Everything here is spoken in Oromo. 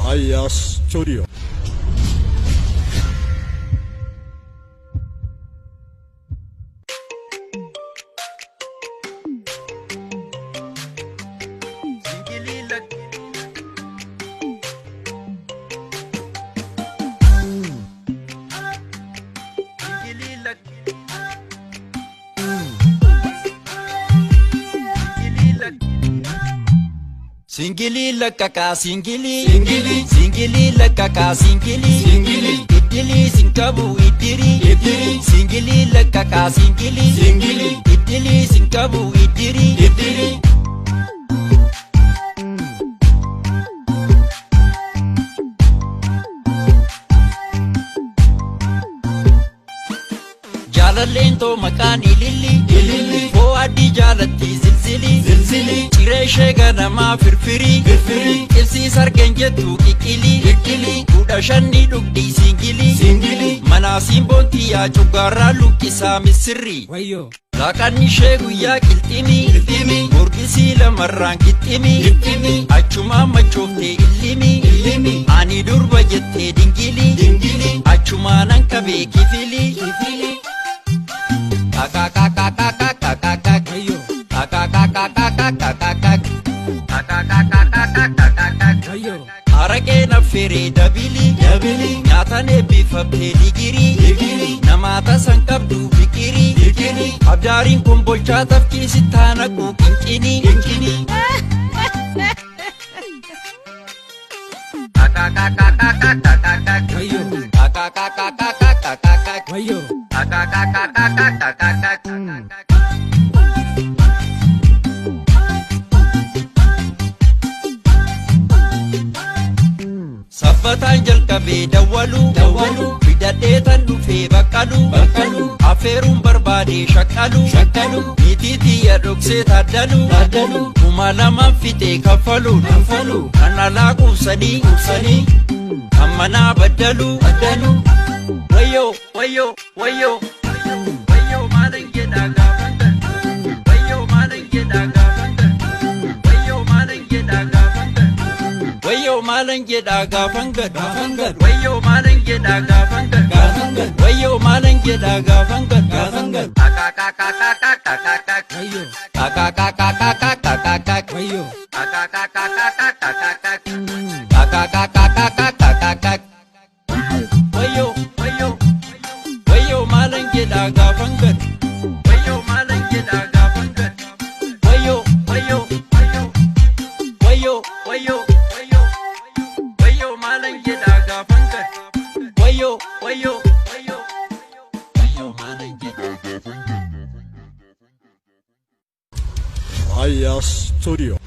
Aya Studio. Singili lakaka singili singili singili lakaka singili singili idili sinkabu idiri idiri singili lakaka singili singili idili sinkabu idiri idiri Jalalento makani lili lili fo adi jalati zilzili zilzili Cireshe ganama firfiri firfiri Kilsi sargenjetu kikili kikili Kuda shani dugdi singili singili Mana simbonti ya chugara lukisa misiri Wayo Lakani shegu ya kiltimi kiltimi Murgisi lamarran kitimi kitimi Achuma machofte illimi illimi Ani durba jette dingili dingili Achuma nankabe kifili kifili Arake na fere dabili dabili Nyatane bifa pedigiri digiri Namata sankabdu fikiri fikiri Abdarin kumbolcha tafki sitana ku kinkini kinkini Wayo Sabbatan jalqabee dawwalu fidadheetan dhufee baqqalu afeeruun barbaade shakkalu niitiitiyya dhoksee taaddalu kuma lamaan fixee kaffalu kan alaa qubsanii kan manaa baddalu wayyo maalan jedhaa gaafan wayyo maalan jedhaa gaafan wayyo maalan jedhaa gaafan Wayo malan geda gafan gad Wayo malan geda gafan gad Wayo malan geda gafan gad Wayo Wayo Wayo malan geda gafan gad Wayo malan geda gafan gad Wayo malan geda gafan gad Wayo malan geda gafan gad Aya Studio.